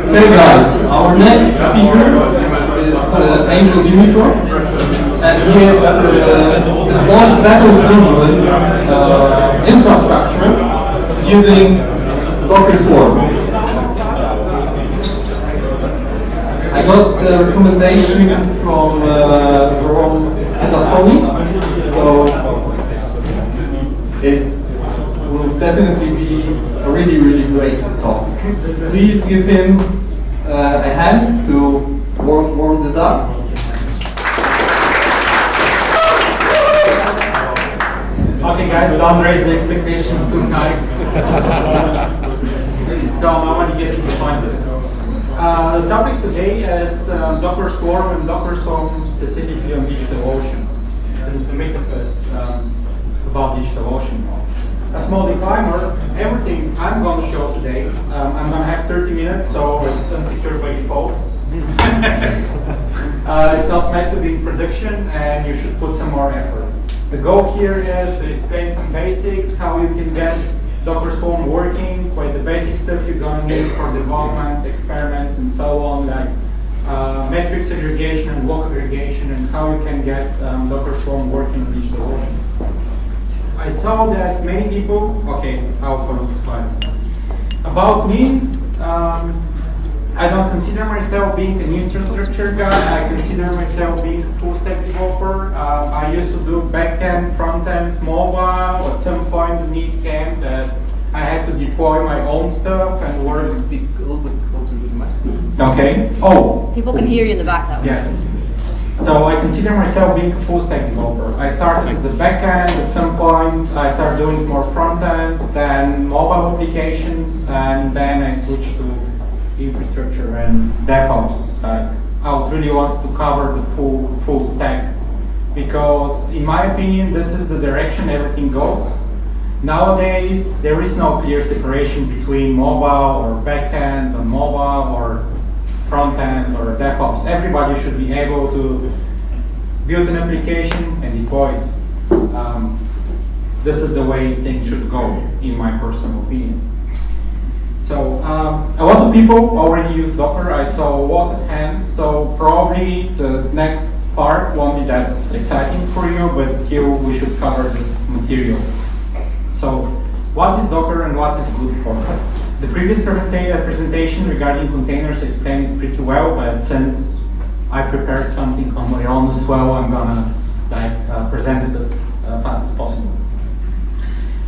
Okay guys, our next speaker is Angel Dimitrov, and he is deployed battle-proven infrastructure using Docker Swarm. I got the recommendation from Jerome Petazzoni, so it will definitely be a really great talk. Please give him a hand to warm this up. Okay guys, don't raise the expectations too high. So I want to get disappointed. The topic today is Docker Swarm and Docker Swarm specifically on DigitalOcean, since the meetup is about DigitalOcean. A small disclaimer, everything I'm going to show today, I'm going to have 30 minutes, so it's unsecure by default. It's not meant to be in production, and you should put some more effort. The goal here is to explain some basics, how you can get Docker Swarm working, quite the basic stuff you're going to need for development, experiments, and so on, like metric segregation and block aggregation, and how you can get Docker Swarm working in DigitalOcean. I saw that many people, okay, I'll follow the slides. About me, I don't consider myself being an infrastructure guy. I consider myself being a full stack developer. I used to do backend, frontend, mobile. At some point the need came that I had to deploy my own stuff and work. Speak a little bit closer to the mic. Okay. Oh. People can hear you in the back that way. Yes. So I consider myself being a full stack developer. I started as a backend. At some point, I started doing more front end, then mobile applications, and then I switched to infrastructure and DevOps. I would really want to cover the full stack, because in my opinion, this is the direction everything goes. Nowadays, there is no clear separation between mobile or backend or mobile or front end or DevOps. Everybody should be able to build an application and deploy it. This is the way things should go, in my personal opinion. So a lot of people already use Docker. I saw a lot of hands, so probably the next part won't be that exciting for you, but still we should cover this material. So what is Docker and what is good for? The previous presentation regarding containers explained it pretty well, but since I prepared something on my own as well, I'm gonna present it as fast as possible.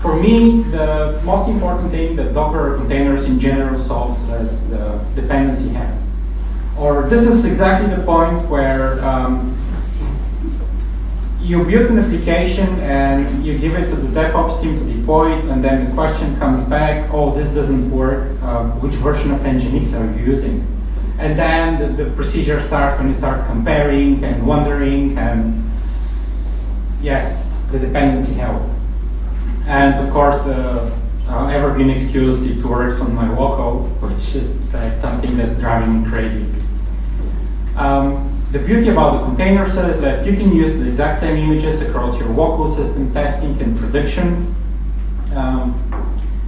For me, the most important thing that Docker containers in general solves is the dependency handling. Or this is exactly the point where you build an application and you give it to the DevOps team to deploy it, and then the question comes back, oh, this doesn't work, which version of Nginx are you using? And then the procedure starts when you start comparing and wondering, and yes, the dependency help. And of course, the evergreen excuse, it works on my local, which is like something that's driving me crazy. The beauty about the containers is that you can use the exact same images across your local system, testing and production.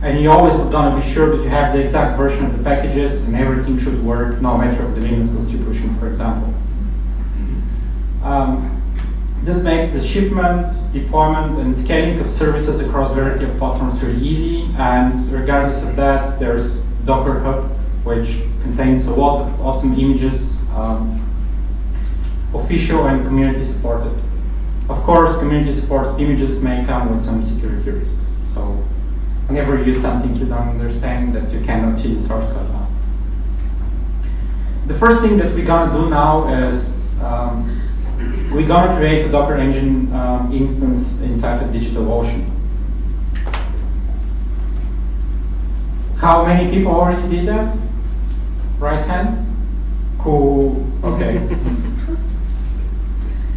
And you're always gonna be sure that you have the exact version of the packages and everything should work, no matter of the Linux distribution, for example. This makes the shipment, deployment, and scaling of services across a variety of platforms very easy. And regardless of that, there's Docker Hub, which contains a lot of awesome images, official and community supported. Of course, community supported images may come with some security risks. So never use something you don't understand that you cannot see the source code now. The first thing that we're gonna do now is we're gonna create a Docker engine instance inside of DigitalOcean. How many people already did that? Raise hands. Cool. Okay.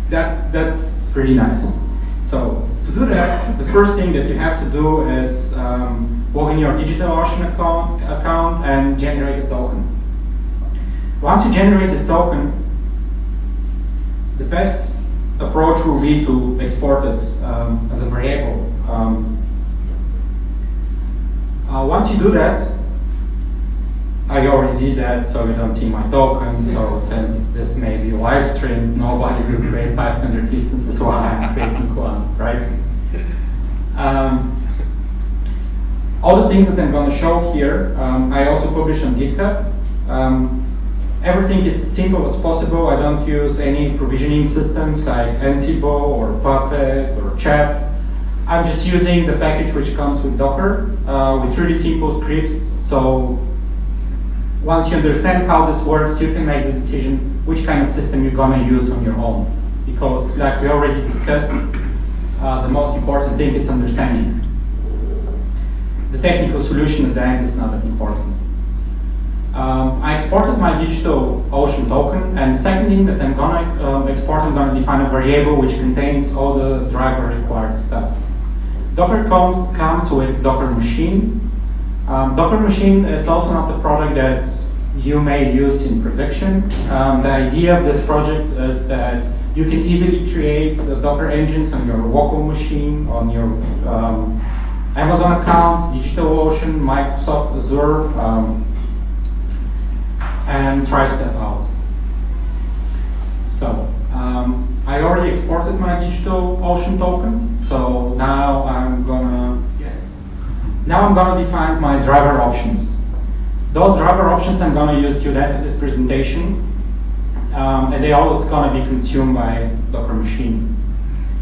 That's pretty nice. So to do that, the first thing that you have to do is log in your DigitalOcean account and generate a token. Once you generate this token, the best approach will be to export it as a variable. Once you do that, I already did that, so you don't see my token. So since this may be live streamed, nobody will create 500 instances while I'm creating one, right? All the things that I'm going to show here, I also publish on GitHub. Everything is as simple as possible. I don't use any provisioning systems like Ansible or Puppet or Chef. I'm just using the package which comes with Docker with really simple scripts. So once you understand how this works, you can make the decision which kind of system you're going to use on your own. Because like we already discussed, the most important thing is understanding. The technical solution at the end is not that important. I exported my DigitalOcean token, and the second thing that I'm gonna export, I'm gonna define a variable which contains all the driver required stuff. Docker comes with Docker machine. Docker machine is also not the product that you may use in production. The idea of this project is that you can easily create Docker engines on your local machine, on your Amazon account, DigitalOcean, Microsoft Azure, and try stuff out. So I already exported my DigitalOcean token. So now I'm gonna define my driver options. Those driver options I'm gonna use till the end of this presentation, and they always gonna be consumed by Docker machine.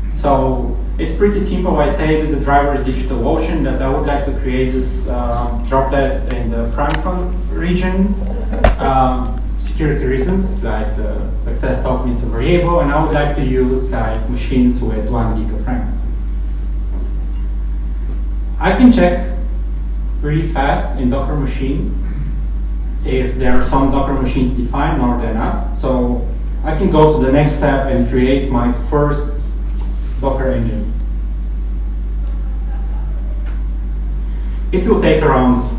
So it's pretty simple. I say that the driver is DigitalOcean, that I would like to create this droplet in the Franken region. Security reasons, like the access token is a variable, and I would like to use like machines with 1 gig of RAM. I can check really fast in Docker machine if there are some Docker machines defined or they're not. So I can go to the next step and create my first Docker engine. It will take around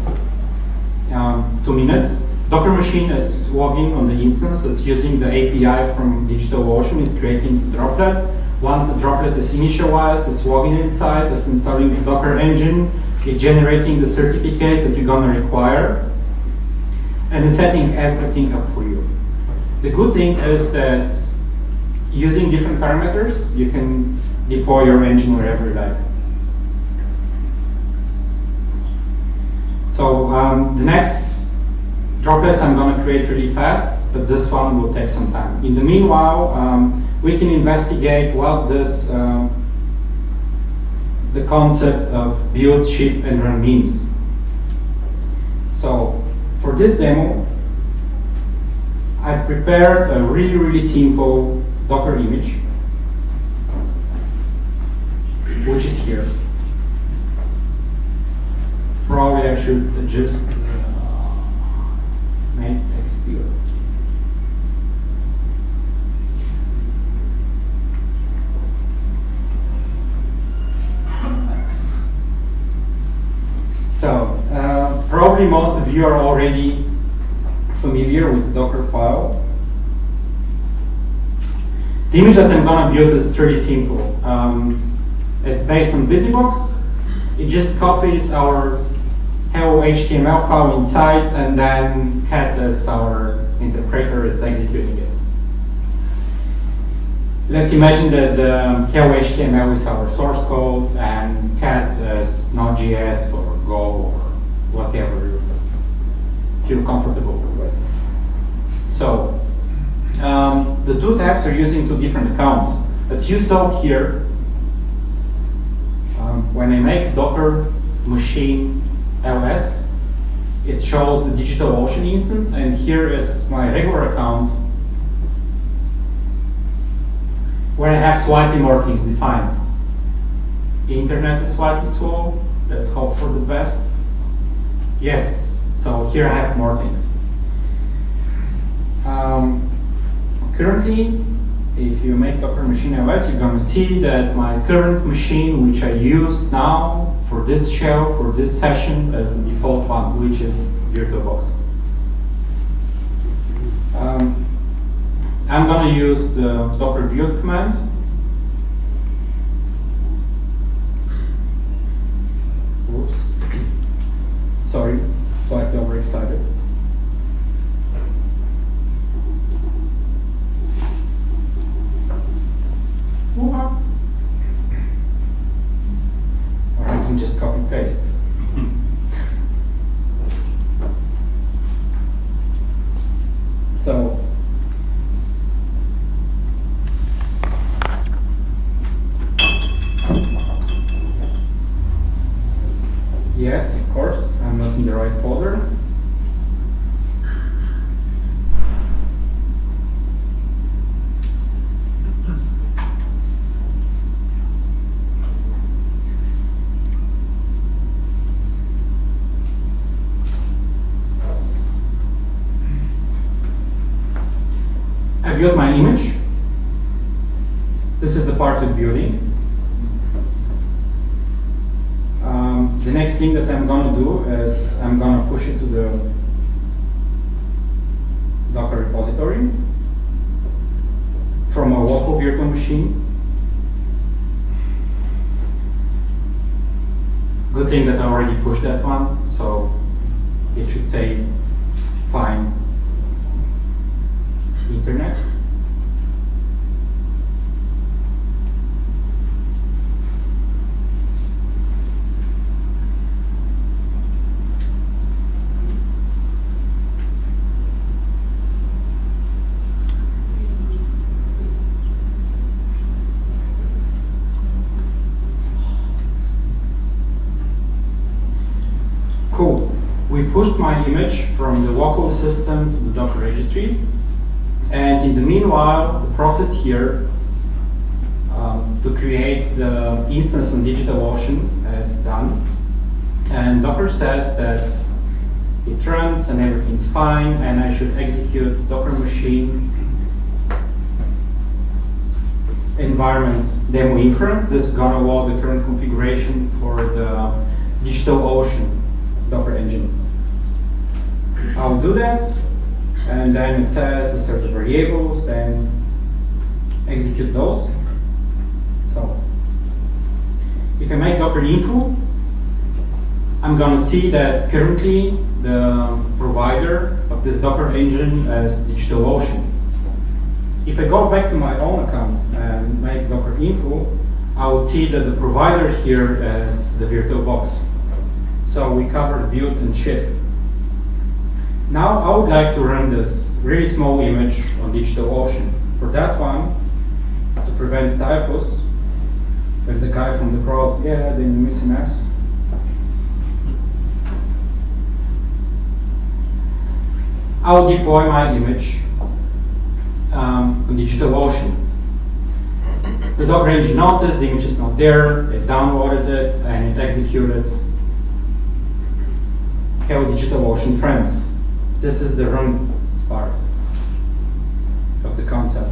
2 minutes. Docker machine is logging on the instance. It's using the API from DigitalOcean. It's creating the droplet. Once the droplet is initialized, it's logging inside. It's installing the Docker engine. It's generating the certificates that you're going to require. And it's setting everything up for you. The good thing is that using different parameters, you can deploy your engine wherever you like. So the next droplets I'm going to create really fast, but this one will take some time. In the meanwhile, we can investigate what this the concept of build, ship, and run means. So for this demo, I've prepared a really simple Docker image, which is here. Probably I should just make text bigger. So probably most of you are already familiar with the Docker file. The image that I'm going to build is pretty simple. It's based on BusyBox. It just copies our hello HTML file inside, and then cat as our interpreter is executing it. Let's imagine that the hello HTML is our source code, and cat is Node.js or Go or whatever you feel comfortable with. So the two tabs are using two different accounts. As you saw here, when I make Docker machine ls, it shows the DigitalOcean instance, and here is my regular account where I have slightly more things defined. The internet is slightly slow. Let's hope for the best. Yes, so here I have more things. Currently, if you make Docker machine ls, you're going to see that my current machine, which I use now for this shell, for this session, is the default one, which is VirtualBox. I'm going to use the docker build command. Oops. Sorry, slightly overexcited. Yes, of course, I'm not in the right folder. I built my image. This is the part with building. The next thing that I'm going to do is I'm going to push it to the Docker repository from a local virtual machine. Good thing that I already pushed that one, so it should say fine internet. Cool. We pushed my image from the local system to the Docker registry. And in the meanwhile, the process here to create the instance on DigitalOcean is done. And Docker says that it runs and everything's fine, and I should execute Docker machine environment demo infra. This is gonna load the current configuration for the DigitalOcean Docker engine. I'll do that, and then it says the search variables, then execute those. So if I make Docker info, I'm going to see that currently the provider of this Docker engine is DigitalOcean. If I go back to my own account and make Docker info, I would see that the provider here is the VirtualBox. So we covered build and ship. Now I would like to run this really small image on DigitalOcean. For that one, to prevent typos, with the guy from the crowd, yeah, then you miss an S. I'll deploy my image on DigitalOcean. The Docker engine noticed the image is not there, it downloaded it, and it executed Hello DigitalOcean friends. This is the run part of the concept.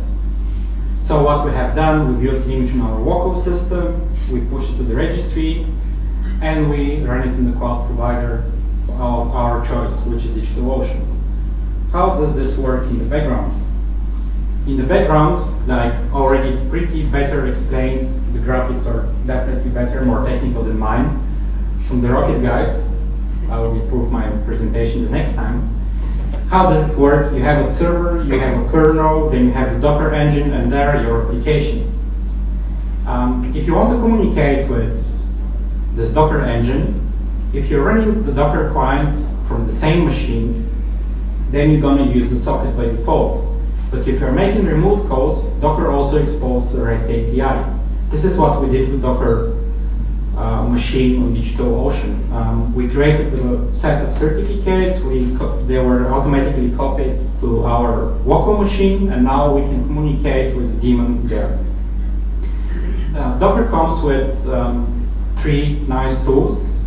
So what we have done, we built the image in our local system, we push it to the registry, and we run it in the cloud provider of our choice, which is DigitalOcean. How does this work in the background? In the background, like already pretty better explained, the graphics are definitely better, more technical than mine, from the Rocket guys. I will improve my presentation the next time. How does it work? You have a server, you have a kernel, then you have the Docker engine, and there are your applications. If you want to communicate with this Docker engine, if you're running the Docker client from the same machine, then you're going to use the socket by default. But if you're making remote calls, Docker also exposes the REST API. This is what we did with Docker machine on DigitalOcean. We created a set of certificates. They were automatically copied to our local machine, and now we can communicate with the daemon there. Docker comes with three nice tools.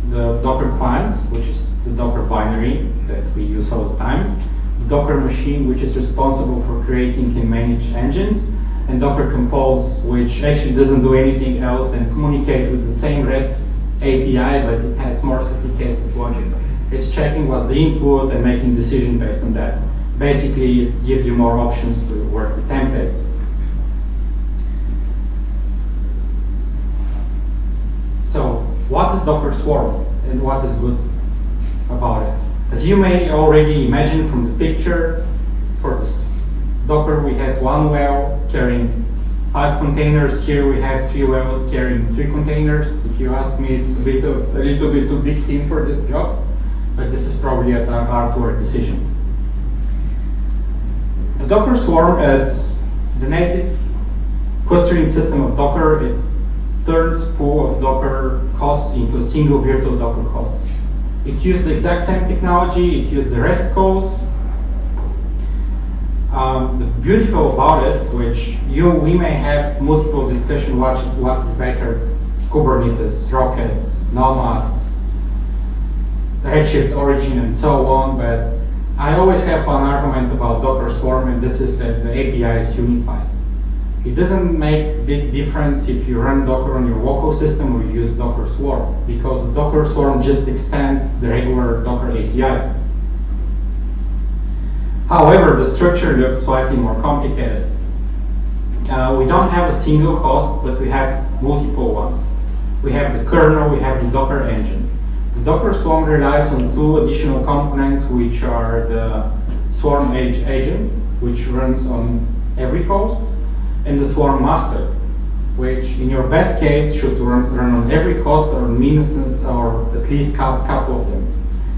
The Docker client, which is the Docker binary that we use all the time. The Docker machine, which is responsible for creating and manage engines. And Docker Compose, which actually doesn't do anything else than communicate with the same REST API, but it has more sophisticated logic. It's checking what's the input and making decision based on that. Basically, it gives you more options to work with templates. So, what is Docker Swarm, and what is good about it? As you may already imagine from the picture, for the Docker we have one well carrying 5 containers. Here we have 3 wells carrying 3 containers. If you ask me, it's a little bit too big team for this job, but this is probably a hard-to-work decision. The Docker Swarm is the native clustering system of Docker. It turns pool of Docker hosts into a single virtual Docker host. It used the exact same technology, it used the REST calls. The beautiful about it, which we may have multiple discussion what is better, Kubernetes, Rocket, Nomad, Redshift Origin, and so on, but I always have one argument about Docker Swarm, and this is that the API is unified. It doesn't make big difference if you run Docker on your local system or you use Docker Swarm, because the Docker Swarm just extends the regular Docker API. However, the structure looks slightly more complicated. We don't have a single host, but we have multiple ones. We have the kernel, we have the Docker engine. The Docker Swarm relies on two additional components, which are the Swarm agent, which runs on every host, and the Swarm master, which in your best case should run on every host or an instance, or at least couple of them,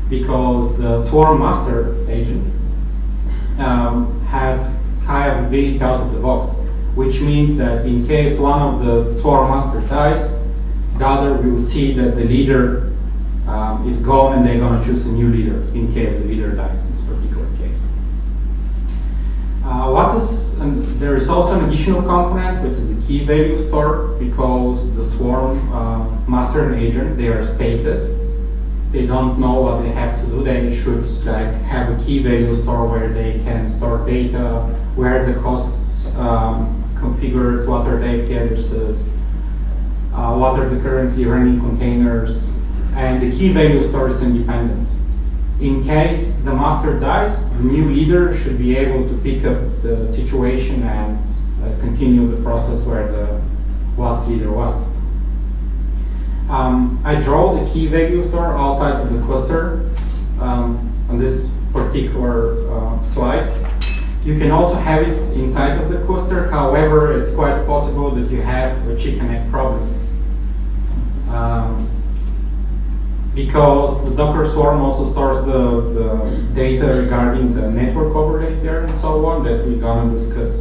because the Swarm master agent has high availability out of the box, which means that in case one of the Swarm master dies, the other will see that the leader is gone, and they're going to choose a new leader in case the leader dies in this particular case. And there is also an additional component, which is the key value store, because the Swarm master and agent, they are stateless. They don't know what they have to do. They should have a key value store where they can store data, where the hosts configured, what are the IP addresses, what are the currently running containers, and the key value store is independent. In case the master dies, the new leader should be able to pick up the situation and continue the process where the last leader was. I draw the key value store outside of the cluster on this particular slide. You can also have it inside of the cluster. However, it's quite possible that you have a chicken egg problem. Because the Docker Swarm also stores the data regarding the network overlays there and so on that we're going to discuss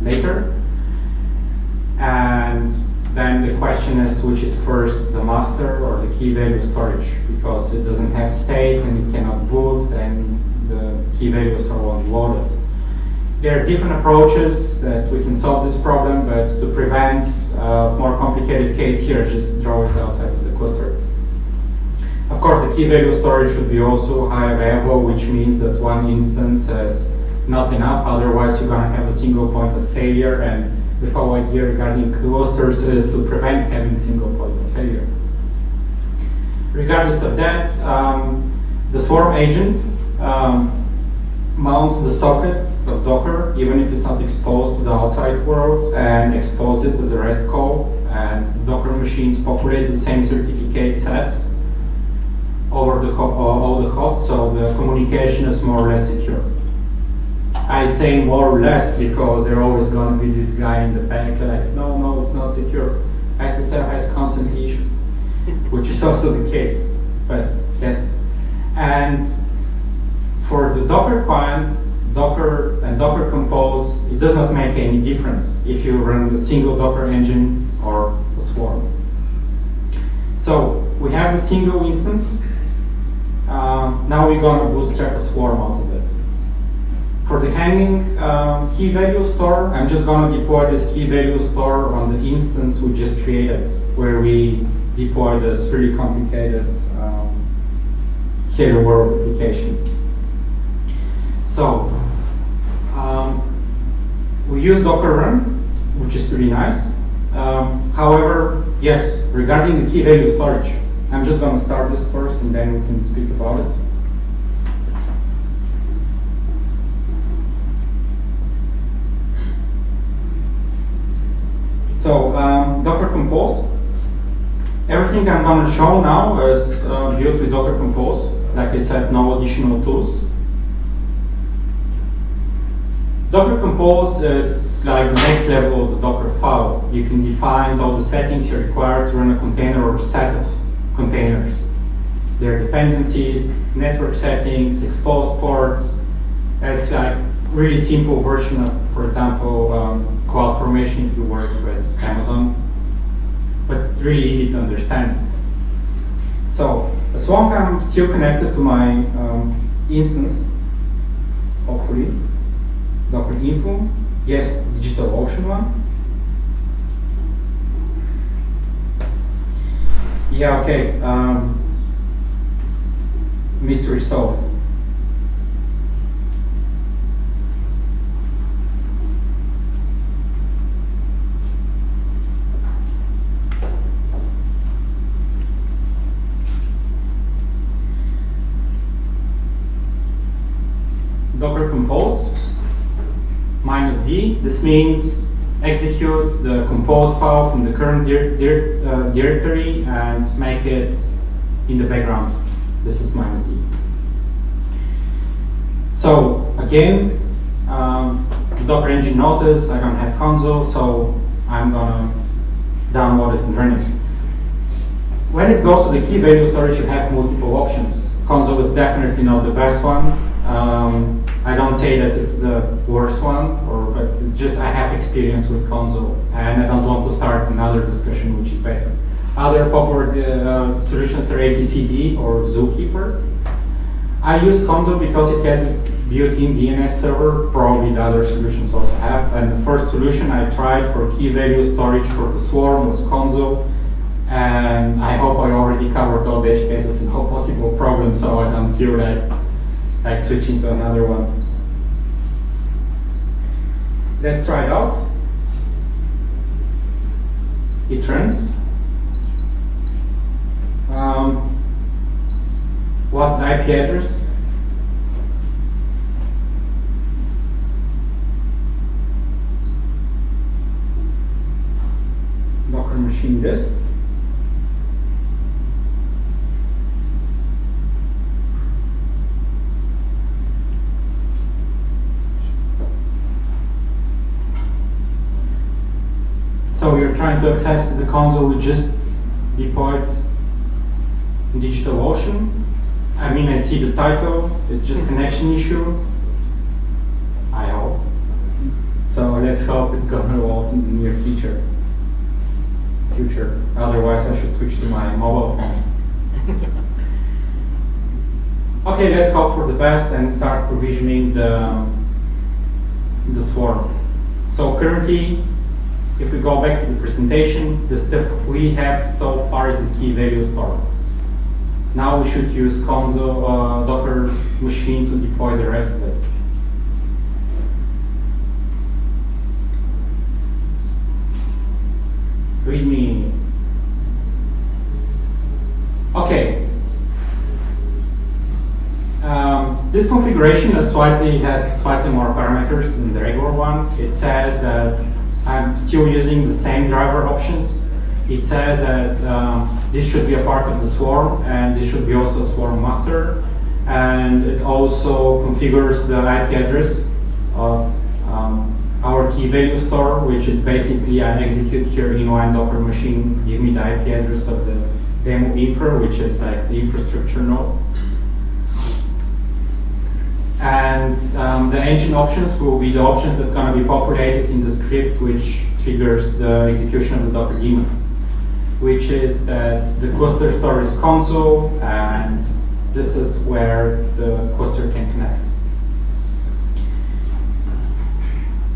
later. And then the question is which is first, the master or the key value storage, because it doesn't have state and it cannot boot, then the key value store won't be loaded. There are different approaches that we can solve this problem, but to prevent a more complicated case here, just draw it outside of the cluster. Of course, the key value storage should be also high available, which means that one instance is not enough, otherwise you're going to have a single point of failure, and the whole idea regarding clusters is to prevent having single point of failure. Regardless of that, the Swarm agent mounts the socket of Docker, even if it's not exposed to the outside world, and expose it as a REST call, and Docker machines populate the same certificate sets over all the hosts, so the communication is more or less secure. I say more or less because there's always going to be this guy in the back like, no, it's not secure. SSL has constant issues, which is also the case, but yes. And for the Docker client, Docker and Docker Compose, it does not make any difference if you run a single Docker engine or a Swarm. So we have the single instance. Now we're going to bootstrap a Swarm out of it. For the hanging key value store, I'm just going to deploy this key value store on the instance we just created, where we deploy this really complicated Hello World application. So we use Docker Run, which is really nice. However, yes, regarding the key value storage, I'm just going to start this first and then we can speak about it. So Docker Compose. Everything I'm going to show now is built with Docker Compose. Like I said, no additional tools. Docker Compose is like the next level of the Docker file. You can define all the settings you require to run a container or a set of containers. Their dependencies, network settings, exposed ports. It's like really simple version of, for example, CloudFormation if you work with Amazon, but really easy to understand. So as long as I'm still connected to my instance, hopefully, Docker info, yes, DigitalOcean one. Yeah, okay, mystery solved. Docker compose -d. This means execute the compose file from the current directory and make it in the background. This is -d. So again, Docker engine notice I don't have console, so I'm gonna download it and run it. When it goes to the key value storage, you have multiple options. Console is definitely not the best one. I don't say that it's the worst one, but it's just I have experience with console, and I don't want to start another discussion which is better. Other popular solutions are ATCD or Zookeeper. I use console because it has a built-in DNS server, probably the other solutions also have, and the first solution I tried for key value storage for the swarm was console, and I hope I already covered all the edge cases and all possible problems, so I don't feel like switching to another one. Let's try it out. It runs. What's the IP address? Docker machine list. So you're trying to access the console we just deployed in DigitalOcean. I mean, I see the title, it's just connection issue. I hope. So let's hope it's gonna evolve in the near future. Otherwise I should switch to my mobile phone. Okay, let's hope for the best and start provisioning the swarm. So currently, if we go back to the presentation, the stuff we have so far is the key value store. Now we should use console Docker machine to deploy the rest of it. README. Okay. This configuration has slightly more parameters than the regular one. It says that I'm still using the same driver options. It says that this should be a part of the swarm, and this should be also swarm master. And it also configures the IP address of our key value store, which is basically I execute here inline Docker machine, give me the IP address of the demo infra, which is like the infrastructure node. And the engine options will be the options that are going to be populated in the script, which triggers the execution of the Docker daemon, which is that the cluster store is console, and this is where the cluster can connect.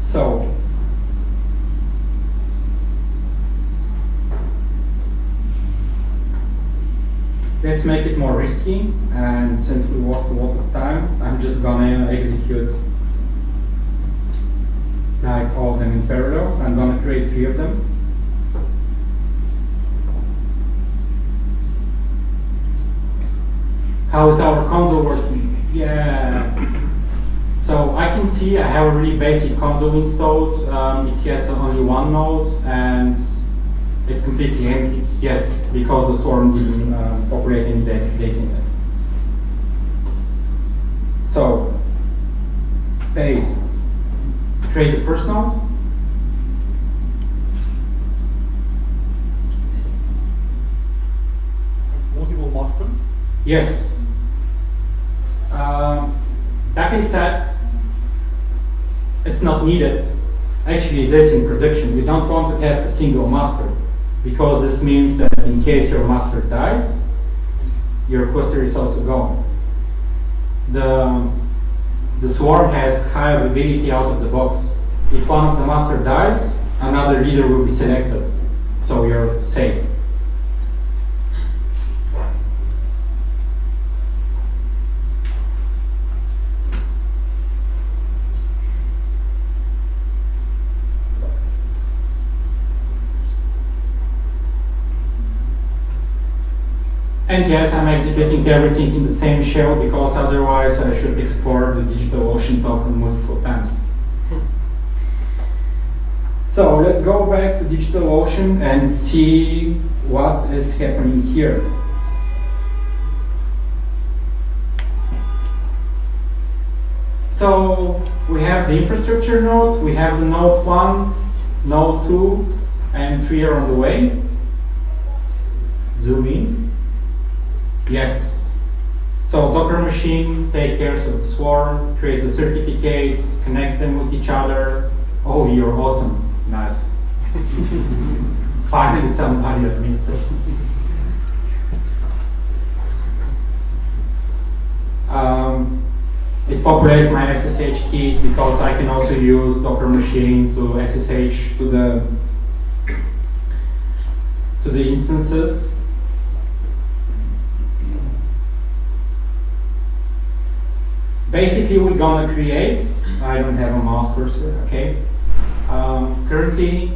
So, let's make it more risky, and since we lost a lot of time, I'm just gonna execute like all of them in parallel. I'm gonna create 3 of them. How is our console working? Yeah. So I can see I have a really basic console installed. It has only one node, and it's completely empty. Yes, because the swarm didn't populate any data in it. So, paste, create the first node. Multiple master? Yes. Like I said, it's not needed. Actually, it is in production. We don't want to have a single master, because this means that in case your master dies, your cluster is also gone. The swarm has high availability out of the box. If one of the master dies, another leader will be selected, so you're safe. And yes, I'm executing everything in the same shell because otherwise I should export the DigitalOcean token multiple times. So let's go back to DigitalOcean and see what is happening here. So we have the infrastructure node, we have the node 1, node 2, and 3 are on the way. Zoom in. Yes. So Docker machine takes care of the swarm, creates the certificates, connects them with each other. Oh, you're awesome. Nice. Finally somebody admits it. It populates my SSH keys because I can also use Docker machine to SSH to the instances. Basically, we're gonna create. I don't have a mouse cursor. Okay. Currently,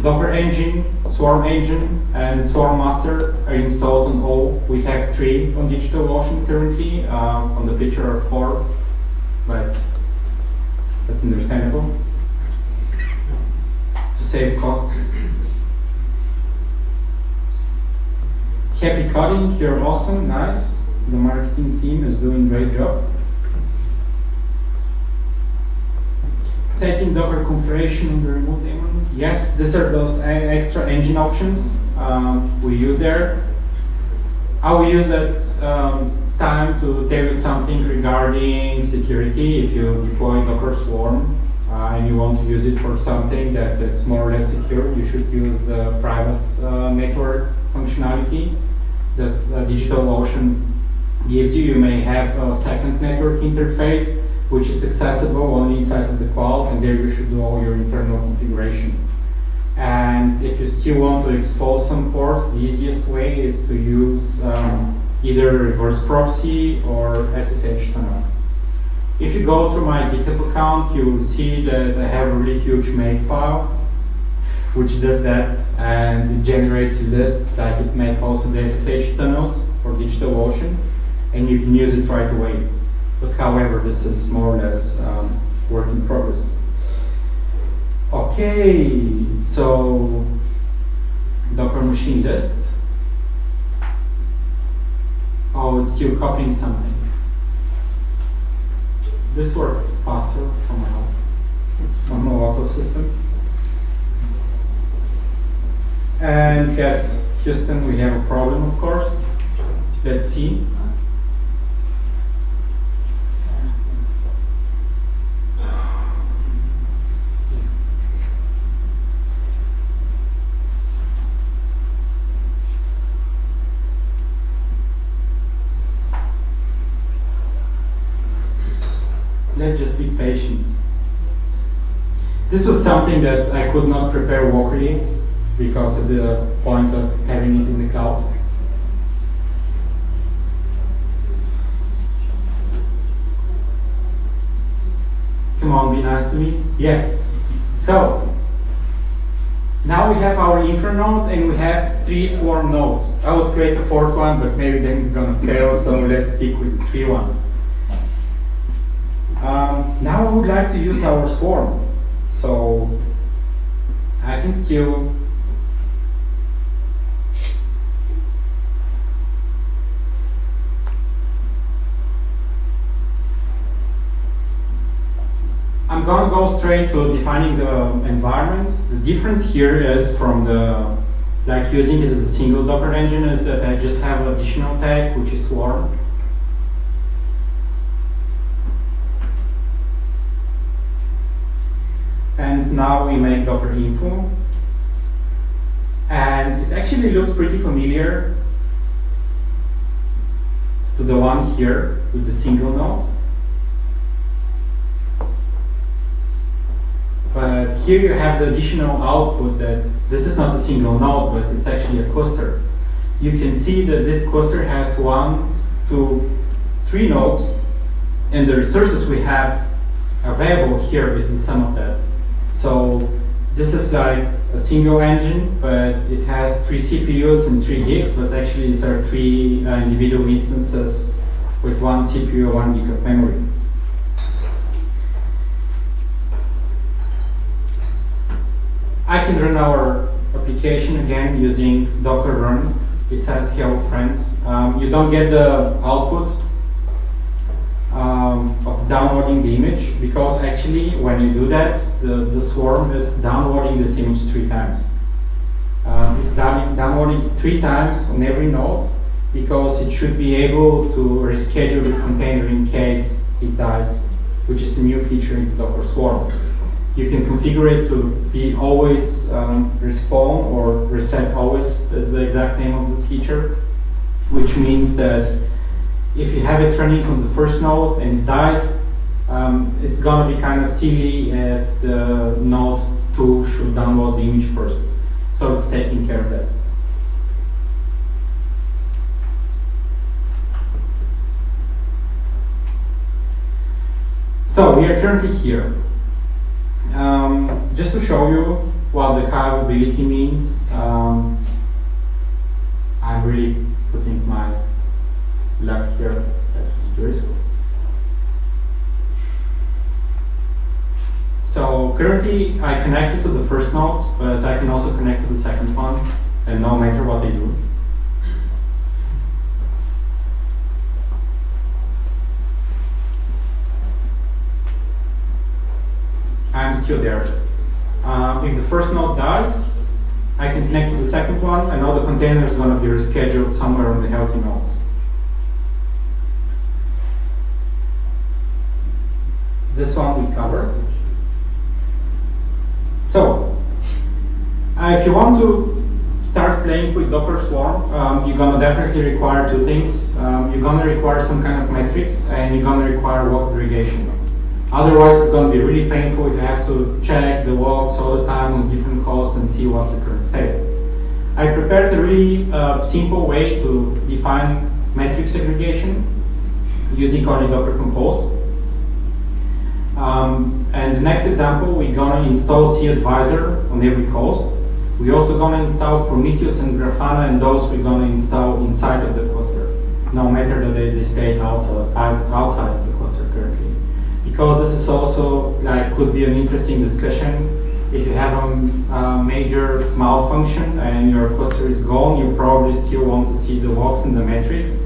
Docker engine, Swarm engine, and Swarm master are installed on all. We have 3 on DigitalOcean currently. On the picture are 4, but that's understandable to save costs. Happy coding, you're awesome, nice. The marketing team is doing a great job. Setting Docker configuration in the remote daemon. Yes, these are those extra engine options we use there. I will use that time to tell you something regarding security. If you deploy Docker Swarm and you want to use it for something that's more or less secure, you should use the private network functionality that DigitalOcean gives you. You may have a second network interface which is accessible only inside of the cloud, and there you should do all your internal configuration. And if you still want to expose some ports, the easiest way is to use either reverse proxy or SSH tunnel. If you go to my GitHub account, you will see that I have a really huge makefile which does that, and it generates a list like it makes also the SSH tunnels for DigitalOcean, and you can use it right away. But however, this is more or less work in progress. Okay, so Docker machine list. Oh, it's still copying something. This works faster on my local system. And yes, Houston, we have a problem, of course. Let's see. Let's just be patient. This was something that I could not prepare locally because of the point of having it in the cloud. Come on, be nice to me. Yes. So now we have our infra node and we have 3 swarm nodes. I would create a 4th one, but maybe then it's gonna fail, so let's stick with the 3-1. Now I would like to use our swarm, so I can still I'm gonna go straight to defining the environment. The difference here is from the like using it as a single Docker engine is that I just have an additional tag which is swarm. And now we make Docker info. And it actually looks pretty familiar. to the one here with the single node. But here you have the additional output that this is not a single node, but it's actually a cluster. You can see that this cluster has 1, 2, 3 nodes, and the resources we have available here is the sum of that. So this is like a single engine, but it has 3 CPUs and 3 gigs, but actually these are 3 individual instances with 1 CPU, 1 gig of memory. I can run our application again using Docker run. It says hello friends. You don't get the output of downloading the image, because actually when you do that, the swarm is downloading this image 3 times. It's downloading it 3 times on every node, because it should be able to reschedule this container in case it dies, which is a new feature in the Docker Swarm. You can configure it to be always respawn or reset always is the exact name of the feature, which means that if you have it running on the first node and it dies, it's gonna be kind of silly if the node 2 should download the image first. So it's taking care of that. So we are currently here. Just to show you what the high availability means, I'm really putting my luck here. That's very cool. So currently I connected to the first node, but I can also connect to the second one, and no matter what I do. I'm still there. If the first node dies, I can connect to the second one, and all the container is going to be rescheduled somewhere on the healthy nodes. This one we covered. So, if you want to start playing with Docker Swarm, you're going to definitely require 2 things. You're going to require some kind of metrics, and you're going to require log aggregation. Otherwise, it's going to be really painful if you have to check the logs all the time on different hosts and see what the current state. I prepared a really simple way to define metrics aggregation using only Docker Compose. And the next example, we're going to install cAdvisor on every host. We're also going to install Prometheus and Grafana, and those we're going to install inside of the cluster, no matter that they display outside of the cluster currently. Because this is also could be an interesting discussion. If you have a major malfunction and your cluster is gone, you probably still want to see the logs and the metrics.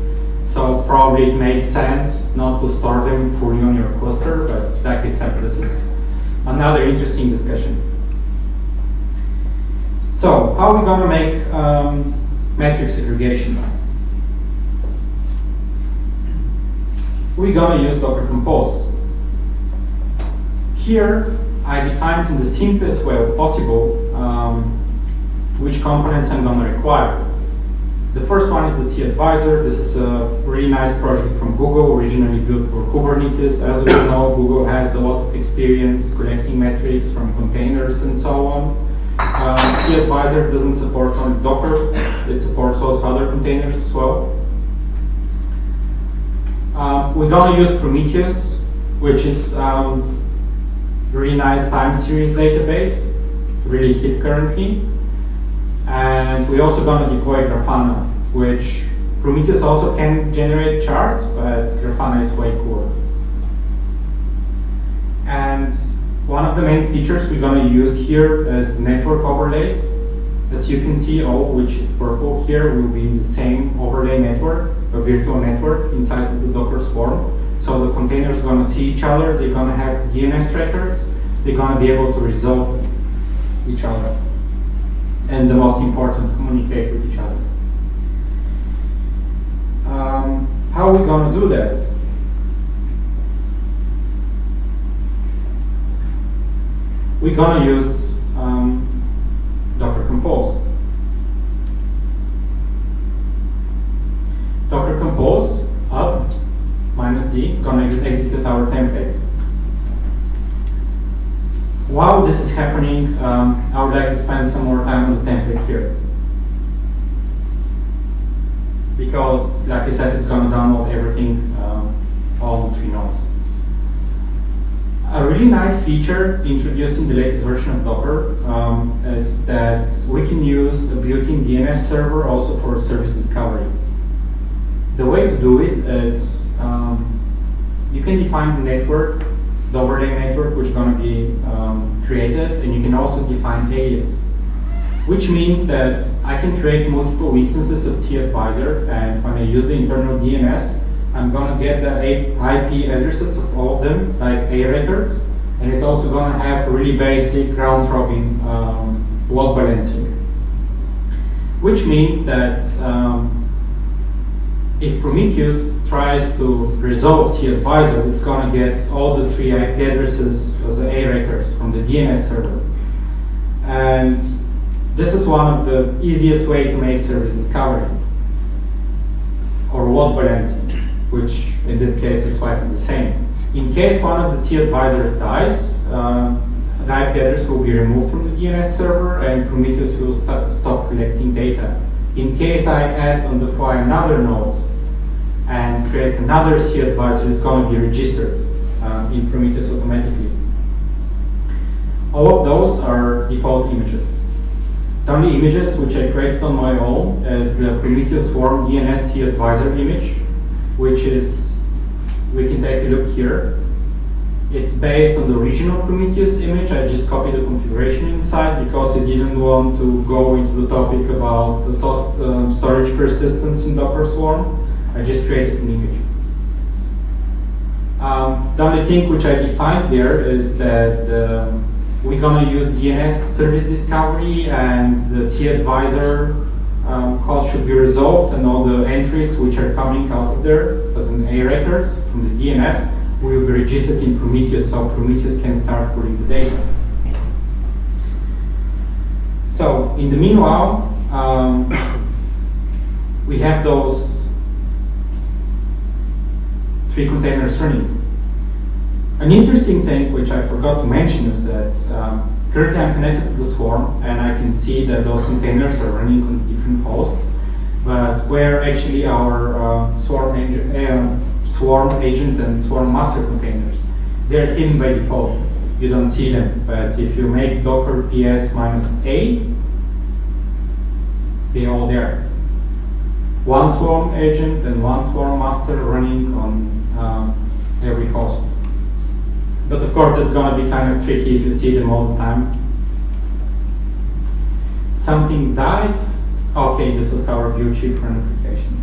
So probably it makes sense not to store them fully on your cluster, but like I said, this is another interesting discussion. So how are we going to make metrics aggregation? We're going to use Docker Compose. Here, I defined in the simplest way possible which components I'm going to require. The first one is the cAdvisor. This is a really nice project from Google, originally built for Kubernetes. As we know, Google has a lot of experience collecting metrics from containers and so on. cAdvisor doesn't support only Docker, it supports also other containers as well. We're going to use Prometheus, which is really nice time series database, really hip currently. And we're also going to deploy Grafana, which Prometheus also can generate charts, but Grafana is way cooler. And one of the main features we're going to use here is the network overlays. As you can see, all which is purple here will be in the same overlay network, a virtual network inside of the Docker Swarm. So the containers are going to see each other, they're going to have DNS records, they're going to be able to resolve each other. And the most important, communicate with each other. How are we going to do that? We're going to use Docker Compose. Docker Compose up with our template. While this is happening, I would like to spend some more time on the template here. Because, like I said, it's going to download everything, all the 3 nodes. A really nice feature introduced in the latest version of Docker is that we can use a built-in DNS server also for service discovery. The way to do it is you can define the network, the overlay network, which is going to be created, and you can also define alias, which means that I can create multiple instances of cAdvisor, and when I use the internal DNS, I'm going to get the IP addresses of all of them, like A records, and it's also going to have really basic round-robin load balancing, which means that if Prometheus tries to resolve cAdvisor, it's going to get all the 3 IP addresses as A records from the DNS server. And this is one of the easiest way to make service discovery, or load balancing, which in this case is quite the same. In case one of the cAdvisors dies, the IP address will be removed from the DNS server and Prometheus will stop collecting data. In case I add on the fly another node and create another cAdvisor, it's going to be registered in Prometheus automatically. All of those are default images. The only images which I created on my own is the Prometheus Swarm DNS cAdvisor image, which is, we can take a look here. It's based on the original Prometheus image. I just copied the configuration inside because I didn't want to go into the topic about the storage persistence in Docker Swarm. I just created an image. The only thing which I defined there is that we're going to use DNS service discovery, and the cAdvisor calls should be resolved, and all the entries which are coming out of there as an A records from the DNS will be registered in Prometheus, so Prometheus can start pulling the data. So in the meanwhile, we have those 3 containers running. An interesting thing which I forgot to mention is that currently I'm connected to the Swarm, and I can see that those containers are running on different hosts, but where actually our Swarm agent and Swarm master containers, they're hidden by default. You don't see them, but if you make docker ps -a, they're all there. One Swarm agent and one Swarm master running on every host. But of course, it's going to be kind of tricky if you see them all the time. Something died. Okay, this was our view chip run application.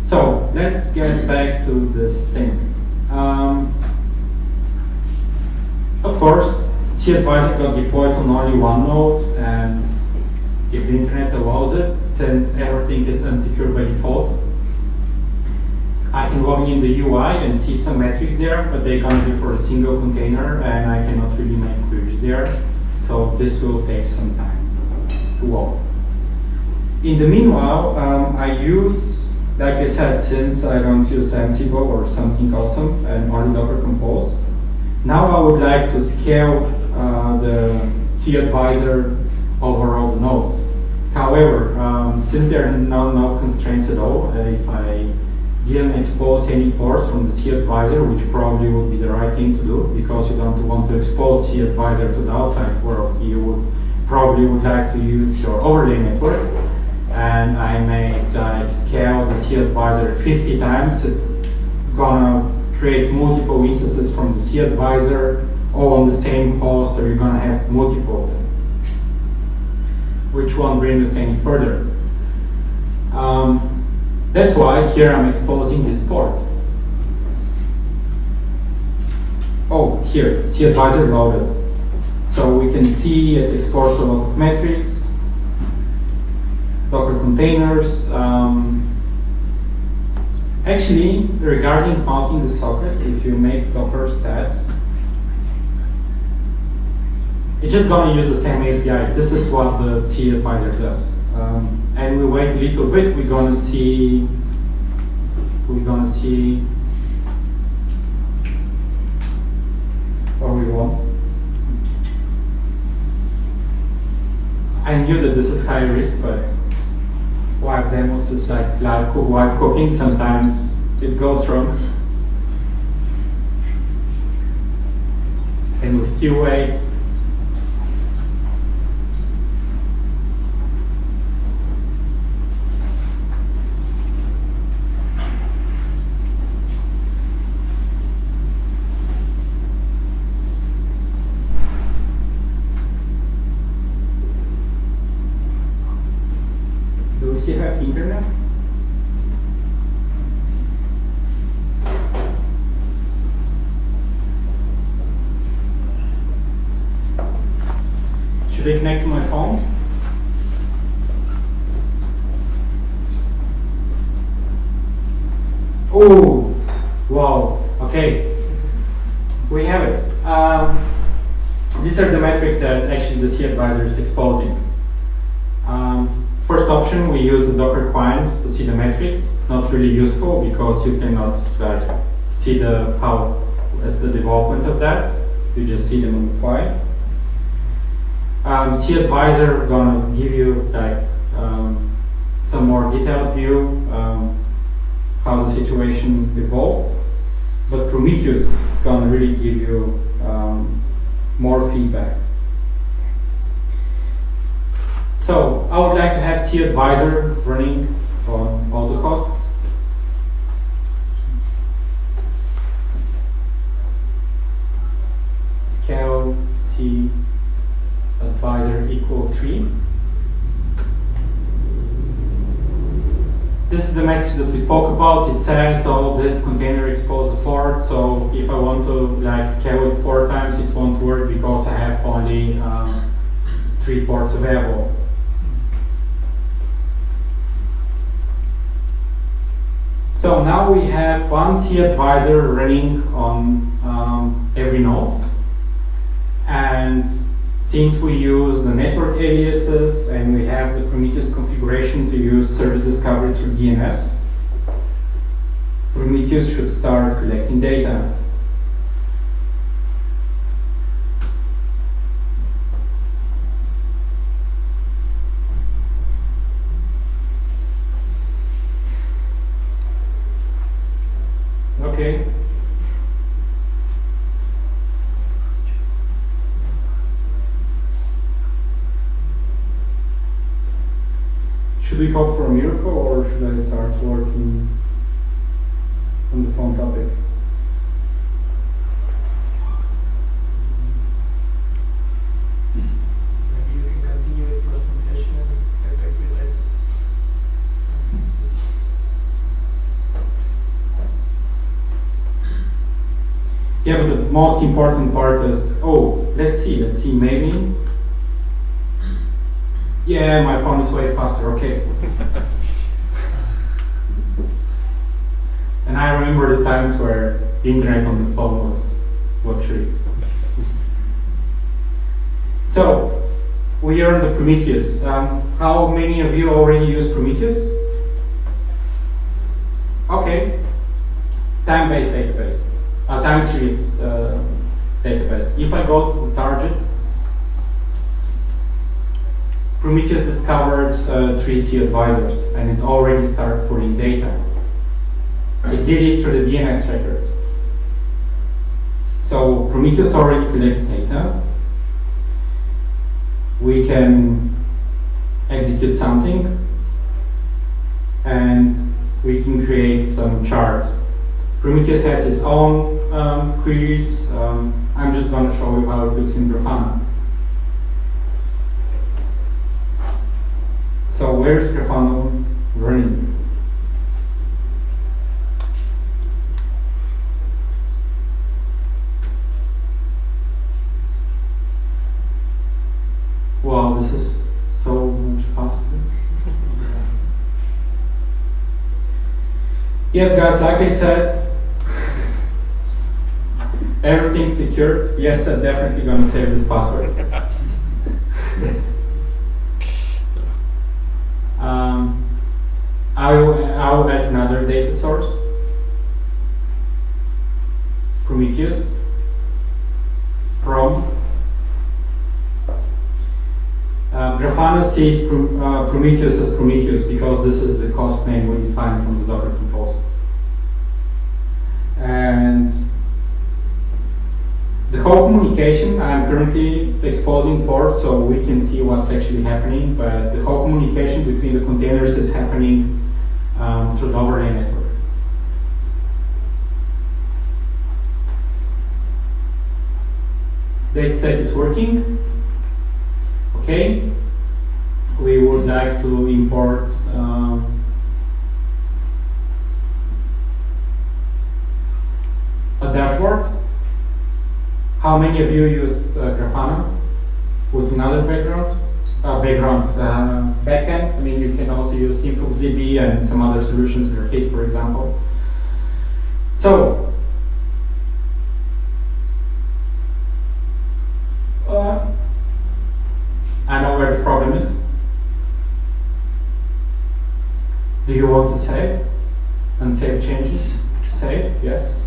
So let's get back to this thing. Of course, cAdvisor got deployed on only one node, and if the internet allows it, since everything is unsecured by default, I can log in the UI and see some metrics there, but they're going to be for a single container, and I cannot really make queries there. So this will take some time to load. In the meanwhile, I use, like I said, since I don't use Ansible or something awesome and only Docker Compose, now I would like to scale the cAdvisor over all the nodes. However, since there are no constraints at all, if I didn't expose any ports from the cAdvisor, which probably would be the right thing to do, because you don't want to expose cAdvisor to the outside world. You would probably like to use your overlay network, and I may scale the cAdvisor 50 times. It's gonna create multiple instances from the cAdvisor, all on the same host, or you're gonna have multiple of them, which won't bring us any further. That's why here I'm exposing this port. Oh, here, cAdvisor loaded. So we can see it exports a lot of metrics, Docker containers. Actually, regarding mounting the socket, if you make Docker stats, it's just going to use the same API. This is what the cAdvisor does. And we wait a little bit, we're gonna see probably won't. I knew that this is high risk, but live demos is like live cooking. Sometimes it goes wrong. And we still wait. Do we still have internet? Should I connect to my phone? Oh, wow, okay. We have it. These are the metrics that actually the cAdvisor is exposing. First option, we use the Docker client to see the metrics. Not really useful because you cannot see how as the development of that. You just see them on the fly. cAdvisor gonna give you some more detailed view how the situation evolved, but Prometheus gonna really give you more feedback. So I would like to have cAdvisor running on all the hosts. Scale cAdvisor equal 3. This is the message that we spoke about. It says, oh, this container exposed a port, so if I want to scale it 4 times, it won't work because I have only 3 ports available. So now we have one cAdvisor running on every node. And since we use the network aliases and we have the Prometheus configuration to use service discovery through DNS, Prometheus should start collecting data. Okay. Should we hope for a miracle, or should I start working on the phone topic? Maybe you can continue with presentation and get back with it. Yeah, but the most important part is, let's see, maybe. Yeah, my phone is way faster, okay. And I remember the times where the internet on the phone was luxury. So, we are on the Prometheus. How many of you already use Prometheus? Okay. Time-based database. Time series database. If I go to the target, Prometheus discovered 3 cAdvisors, and it already started pulling data. It did it through the DNS record. So Prometheus already collects data. We can execute something, and we can create some charts. Prometheus has its own queries. I'm just going to show you how it looks in Grafana. So where is Grafana running? Wow, this is so much faster. Yes, guys, like I said, everything's secured. Yes, I'm definitely going to save this password. Yes. I will add another data source, Prometheus. from. Grafana sees Prometheus as Prometheus because this is the host name we define from the Docker compose. And the whole communication, I'm currently exposing port so we can see what's actually happening, but the whole communication between the containers is happening through the overlay network. Dataset is working. Okay. We would like to import a dashboard. How many of you use Grafana with another backend? I mean, you can also use InfluxDB and some other solutions, Grafit, for example. So, I know where the problem is. Do you want to save and save changes? Save, yes.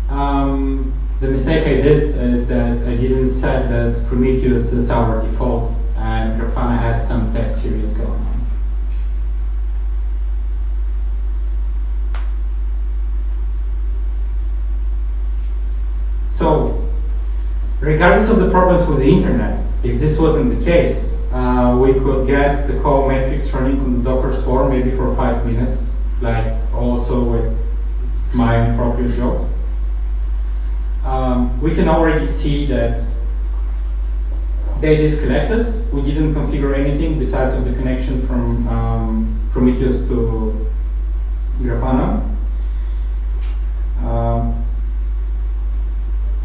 The mistake I did is that I didn't set that Prometheus is our default and Grafana has some test series going on. So, regardless of the problems with the internet, if this wasn't the case, we could get the whole metrics running on the Docker swarm maybe for 5 minutes, like also with my appropriate jobs. We can already see that data is collected. We didn't configure anything besides of the connection from Prometheus to Grafana.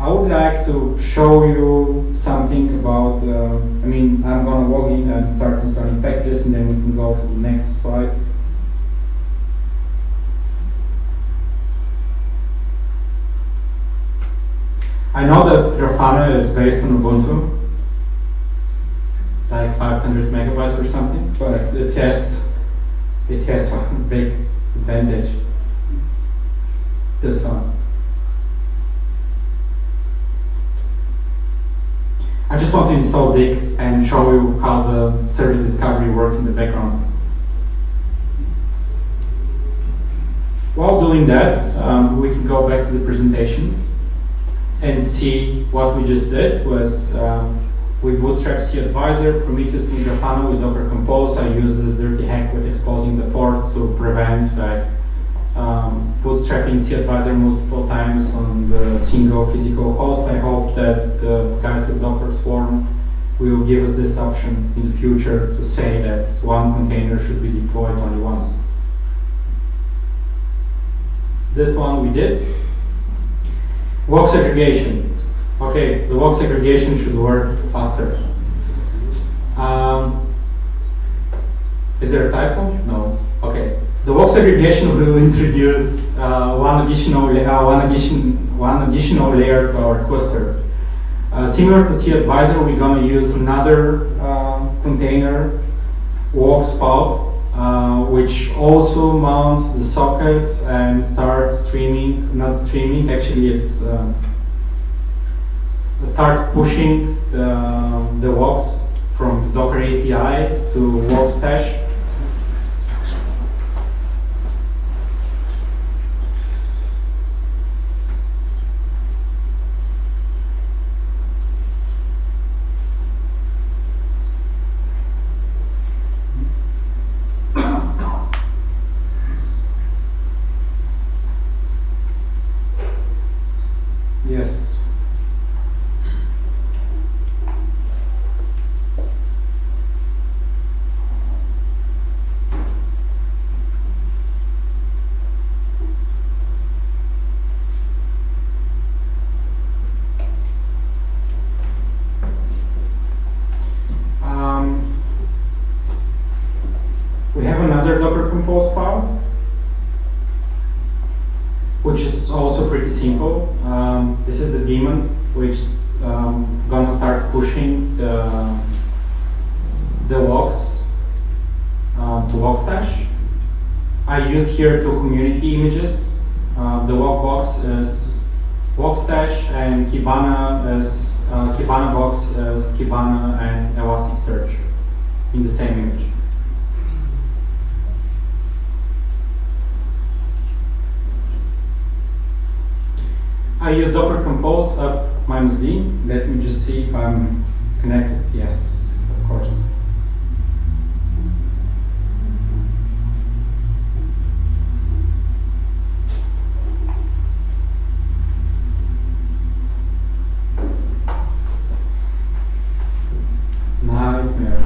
I would like to show you something about, I'm going to log in and start installing packages, and then we can go to the next slide. I know that Grafana is based on Ubuntu, like 500 megabytes or something, but it has one big advantage. This one. I just want to install Dig and show you how the service discovery works in the background. While doing that, we can go back to the presentation and see what we just did was we bootstrap CAdvisor, Prometheus and Grafana with Docker Compose. I used this dirty hack with exposing the port to prevent bootstrapping CAdvisor multiple times on the single physical host. I hope that the guys at Docker Swarm will give us this option in the future to say that one container should be deployed only once. This one we did. Walk segregation. Okay, the walk segregation should work faster. Is there a typo? No. Okay. The walk segregation will introduce one additional layer to our cluster. Similar to CAdvisor, we're going to use another container, walk spout, which also mounts the socket and starts streaming. Not streaming, actually, it's start pushing the walks from the Docker API to walk stash. Yes. We have another Docker Compose file, which is also pretty simple. This is the daemon, which gonna start pushing the walks to Walkstash. I use here two community images. The walk box is Workstash, and Kibana as Kibana box as Kibana and Elasticsearch in the same image. I use Docker Compose up -d. Let me just see if I'm connected. Yes, of course. Nightmare.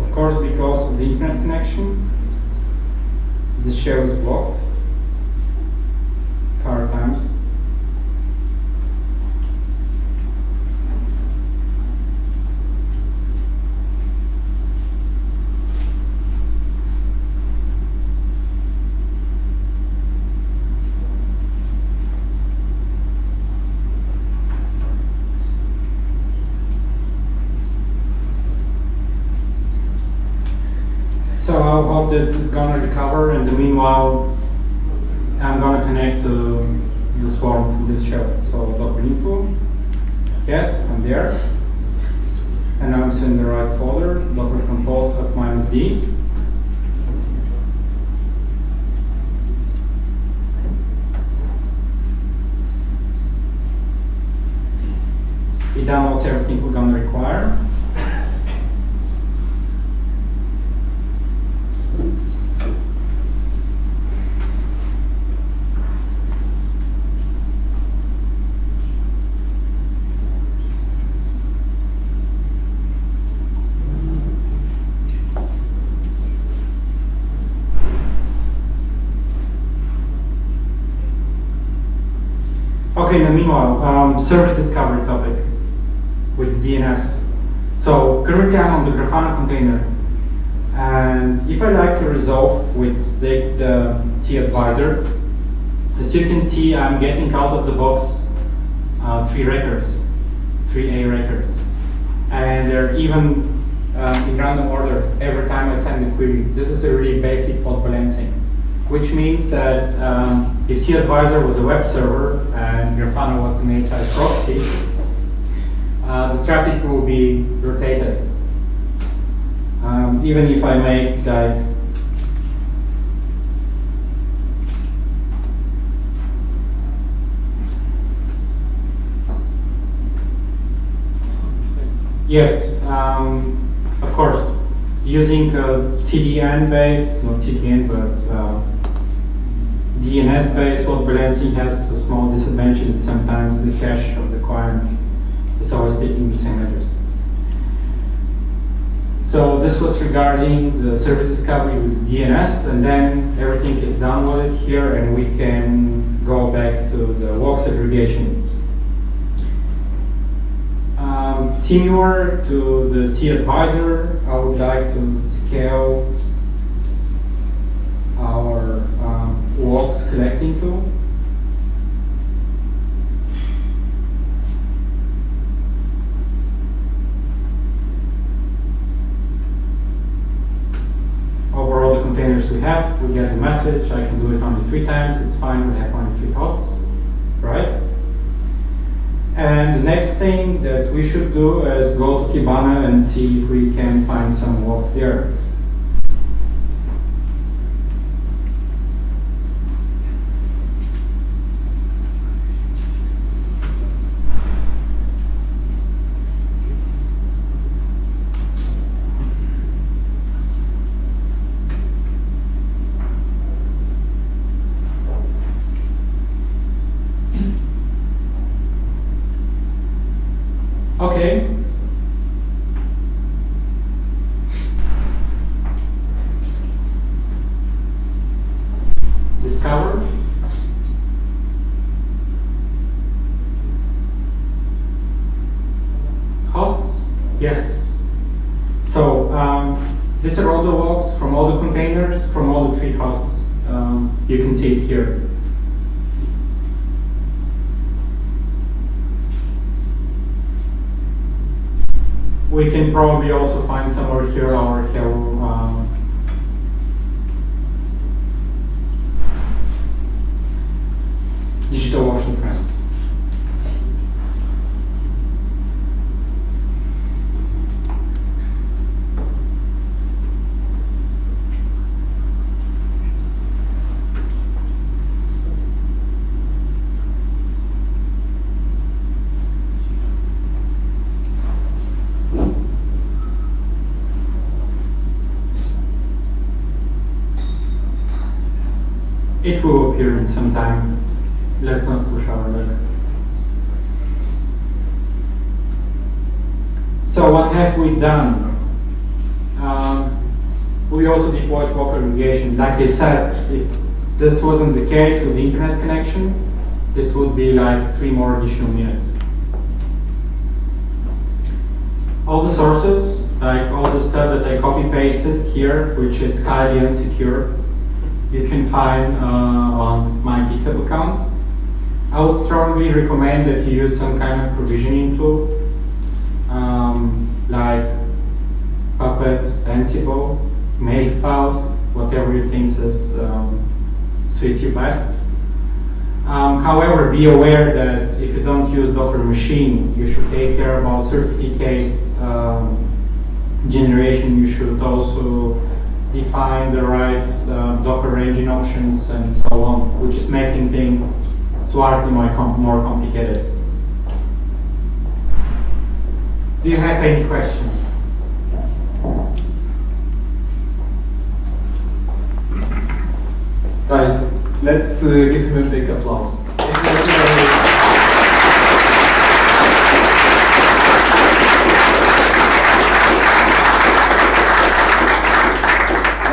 Of course, because of the internet connection, the shell is blocked current times. So I hope that it's gonna recover, and meanwhile, I'm gonna connect to the swarm through this shell. So Docker info, yes, I'm there, and I'm in the right folder. Docker compose up -d. It downloads everything we're gonna require. Okay, in the meanwhile, service discovery topic with DNS. So currently I'm on the Grafana container, and if I like to resolve with the cAdvisor, as you can see, I'm getting out of the box 3 records, 3A records, and they're even in random order every time I send a query. This is a really basic load balancing, which means that if cAdvisor was a web server and Grafana was an API proxy, the traffic will be rotated. Even if I make like yes, of course, using CDN-based, not CDN, but DNS-based load balancing has a small disadvantage that sometimes the cache of the client is always picking the same address. So this was regarding the service discovery with DNS, and then everything is downloaded here, and we can go back to the log segregation. Similar to the cAdvisor, I would like to scale our logs collecting tool. Over all the containers we have, we get the message. I can do it only 3 times. It's fine. We have only 3 hosts, right? And the next thing that we should do is go to Kibana and see if we can find some logs there. Okay. Discover. Hosts. Yes. So these are all the logs from all the containers, from all the 3 hosts. You can see it here. We can probably also find somewhere here our hello DigitalOcean friends. It will appear in some time. Let's not push our luck. So what have we done? We also deployed local aggregation. Like I said, if this wasn't the case with the internet connection, this would be like 3 more additional minutes. All the sources, like all the stuff that I copy-pasted here, which is highly insecure, you can find on my GitHub account. I would strongly recommend that you use some kind of provisioning tool, like Puppet, Ansible, Makefiles, whatever you think is suits you best. However, be aware that if you don't use Docker machine, you should take care about certificate generation. You should also define the right Docker ranging options and so on, which is making things slightly more complicated. Do you have any questions? Guys, let's give him a big applause. I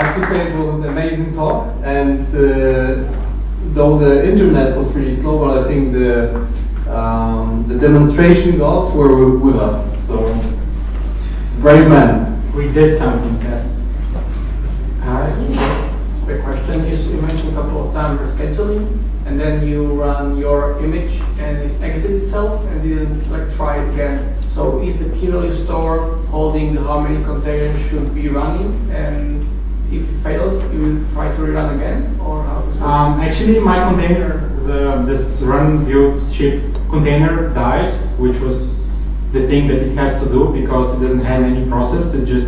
have to say it was an amazing talk, and though the internet was really slow, but I think the demonstration gods were with us. So, brave man. We did something, yes. Quick question is, you mentioned a couple of times rescheduling, and then you run your image and it exits itself and didn't like try again. So is the key value store holding how many containers should be running, and if it fails, you will try to rerun again, or how does it work? Actually, my container, this run build ship container died, which was the thing that it has to do because it doesn't have any process. It just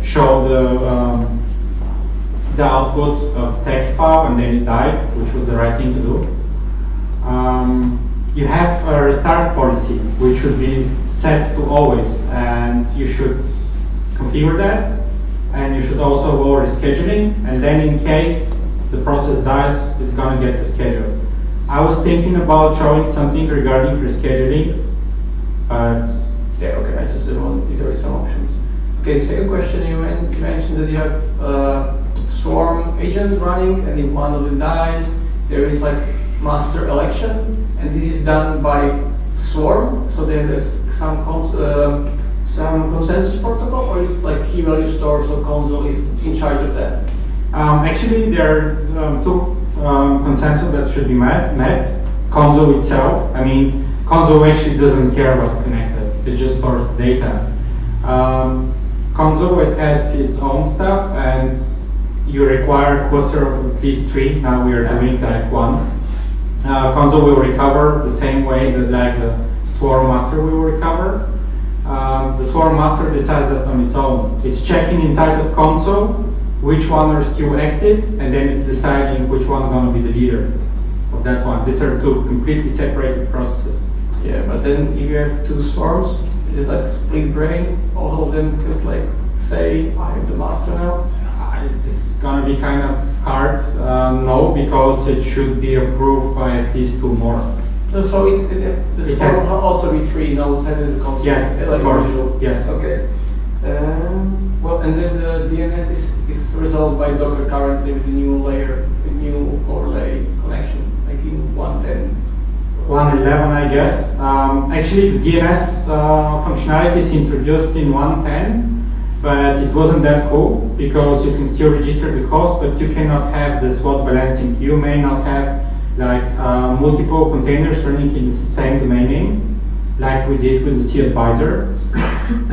showed the output of the text file and then it died, which was the right thing to do. You have a restart policy, which should be set to always, and you should configure that. And you should also go rescheduling, and then in case the process dies, it's going to get rescheduled. I was thinking about showing something regarding rescheduling, but yeah, okay, I just didn't want if there are some options. Okay, second question, you mentioned that you have Swarm agent running, and if one of them dies, there is like master election, and this is done by Swarm, so there's some consensus protocol, or is it like key value store, so console is in charge of that? Actually, there are 2 consensus that should be met. Console itself, I mean, console actually doesn't care what's connected, it just stores data. Console, it has its own stuff, and you require a cluster of at least 3. Now we are doing like 1. Console will recover the same way that like the Swarm master will recover. The Swarm master decides that on its own. It's checking inside of console which one are still active, and then it's deciding which one is going to be the leader of that one. These are 2 completely separated processes. Yeah, but then if you have 2 swarms, it is like split brain. All of them could like say, I have the master now. It's going to be kind of hard. No, because it should be approved by at least 2 more. No, so the swarm will also be 3 nodes, that is the concept. Yes, like of course. usual. Yes. Okay. Well, and then the DNS is resolved by Docker currently with the new layer, the new overlay connection, like in 1.10. 1.11, I guess. Actually, the DNS functionality is introduced in 1.10, but it wasn't that cool because you can still register the host, but you cannot have the slot balancing. You may not have like multiple containers running in the same domain name, like we did with the C advisor,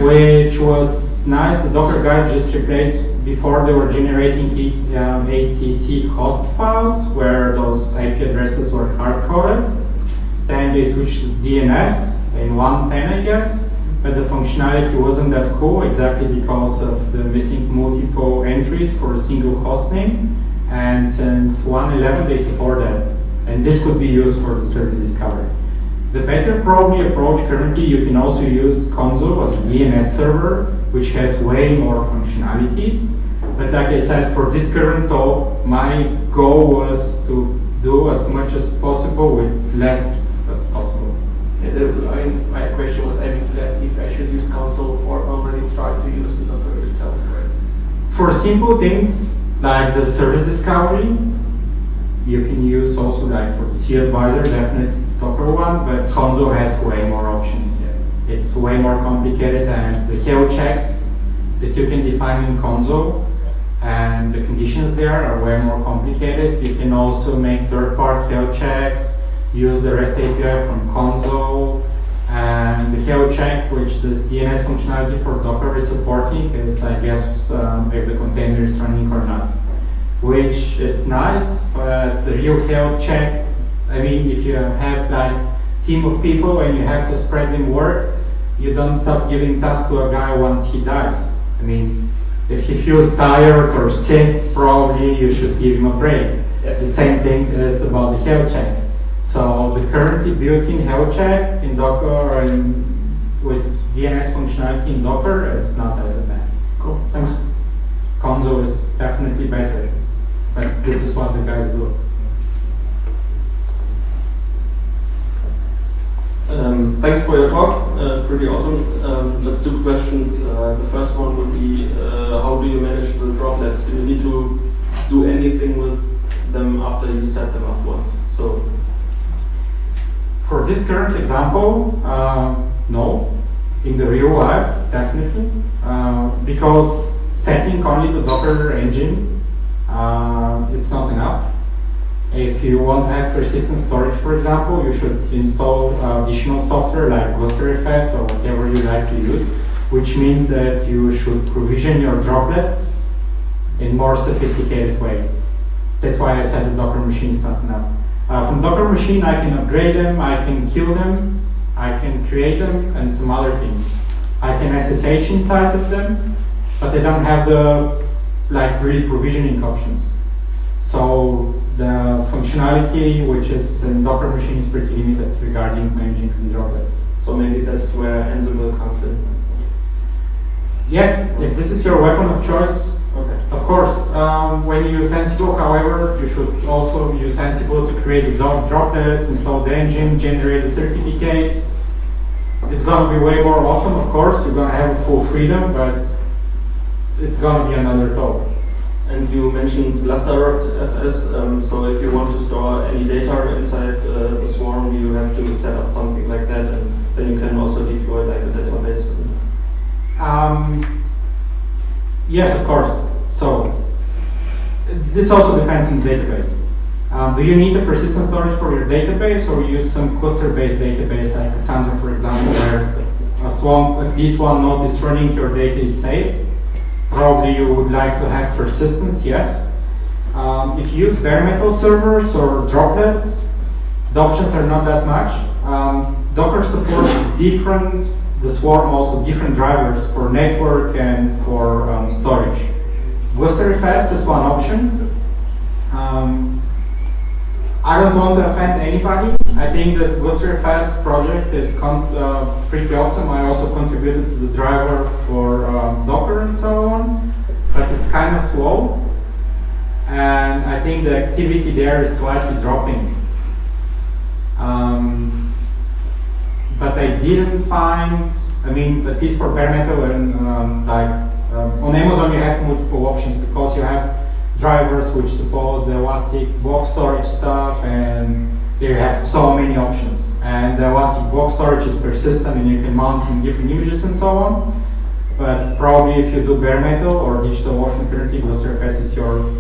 which was nice. The Docker guys just replaced, before they were generating ATC host files where those IP addresses were hard-coded. Then they switched to DNS in 1.10, I guess, but the functionality wasn't that cool exactly because of the missing multiple entries for a single host name. And since 1.11 they support that. And this could be used for the service discovery. The better probably approach currently, you can also use Consul as a DNS server, which has way more functionalities. But like I said, for this current talk, my goal was to do as much as possible with less as possible. Yeah, my question was aiming that if I should use Consul or already try to use the Docker itself, right? For simple things like the service discovery, you can use also like for the C advisor, definitely the Docker one, but Consul has way more options. Yeah. It's way more complicated, and the health checks that you can define in Consul and the conditions there are way more complicated. You can also make third-party health checks, use the REST API from Consul, and the health check, which this DNS functionality for Docker is supporting, is I guess if the container is running or not, which is nice. But the real health check, I mean, if you have like team of people and you have to spread them work, you don't stop giving tasks to a guy once he dies. I mean, if he feels tired or sick, probably you should give him a break. Yep. The same thing is about the health check. So the currently built-in health check in Docker and with DNS functionality in Docker, it's not as advanced. Cool, thanks. Consul is definitely better, but this is what the guys do. Thanks for your talk, pretty awesome. Just two questions. The first one would be, how do you manage the droplets? Do you need to do anything with them after you set them up once? So, for this current example, no. In the real life, definitely. Because setting only the Docker engine, it's not enough. If you want to have persistent storage, for example, you should install additional software like GhosterFS or whatever you like to use, which means that you should provision your droplets in more sophisticated way. That's why I said the Docker machine is not enough. From Docker machine, I can upgrade them, I can kill them, I can create them, and some other things. I can SSH inside of them, but I don't have the like really provisioning options. So the functionality which is in Docker machine is pretty limited regarding managing these droplets. so maybe that's where Ansible comes in. Yes, if this is your weapon of choice, Okay. of course. When you use Ansible, however, you should also use Ansible to create the droplets, install the engine, generate the certificates. It's going to be way more awesome, of course. You're going to have full freedom, but it's going to be another talk. And you mentioned GlusterFS, so if you want to store any data inside the swarm, you have to set up something like that, and then you can also deploy like a database. Yes, of course. So this also depends on the database. Do you need a persistent storage for your database, or use some cluster-based database like Cassandra, for example, where as long at least one node is running, your data is safe? Probably you would like to have persistence, yes. If you use bare metal servers or droplets, the options are not that much. Docker supports the swarm also different drivers for network and for storage. GhosterFS is one option. I don't want to offend anybody. I think this GhosterFS project is pretty awesome. I also contributed to the driver for Docker and so on, but it's kind of slow. And I think the activity there is slightly dropping. But I didn't find, I mean, at least for bare metal and on Amazon you have multiple options because you have drivers which suppose the Elastic block storage stuff, and they have so many options. And the Elastic block storage is persistent and you can mount in different images and so on. but probably if you do bare metal or DigitalOcean currently, GoSurface is your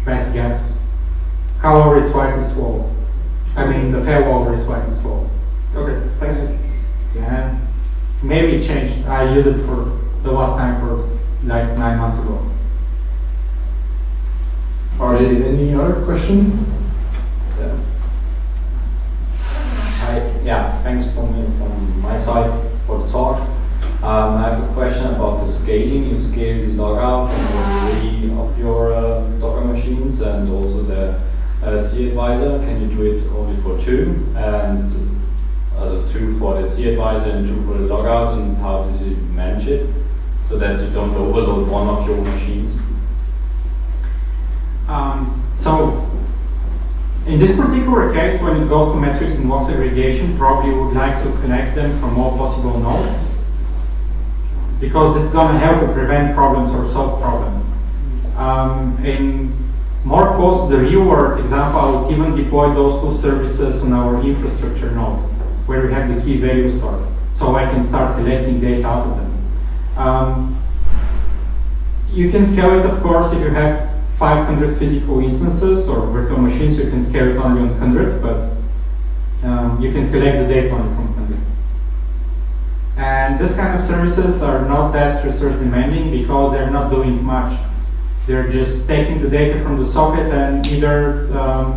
best guess. However, it's widely swallowed. I mean, the failover is widely swallowed. Okay, thanks. Yeah, maybe it changed. I used it for the last time for like 9 months ago. Are there any other questions? Yeah, thanks from my side for the talk. I have a question about the scaling. You scale the logout for 3 of your Docker machines and also the C advisor. Can you do it only for 2? And also 2 for the C advisor and 2 for the logout, and how does it manage it so that you don't overload one of your machines? So in this particular case, when it goes to metrics and log segregation, probably you would like to connect them from all possible nodes, because this is going to help you prevent problems or solve problems. In more close to the real world example, I would even deploy those 2 services on our infrastructure node, where we have the key value stored, so I can start collecting data out of them. You can scale it, of course, if you have 500 physical instances or virtual machines, you can scale it only on 100, but you can collect the data only from 100. And this kind of services are not that resource demanding because they're not doing much. They're just taking the data from the socket and either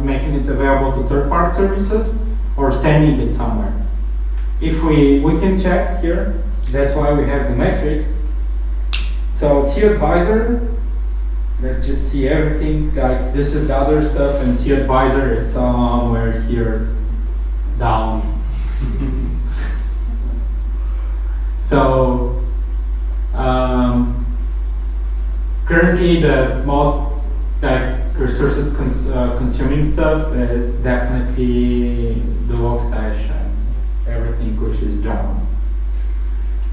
making it available to third-party services or sending it somewhere. If we can check here, that's why we have the metrics. So C advisor, let's just see everything, like this is the other stuff, and C advisor is somewhere here down. So currently the most resources consuming stuff is definitely the Logstash and everything which is Java.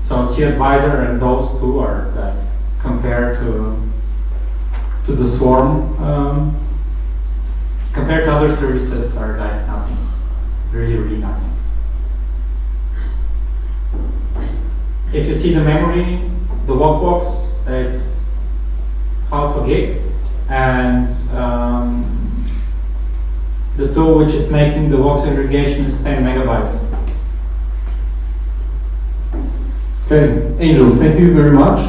So C advisor and those 2 are compared to the swarm, compared to other services, are like nothing, really nothing. If you see the memory, the logbox, it's half a gig, and the tool which is making the log segregation is 10 megabytes. Okay, Angel, thank you very much.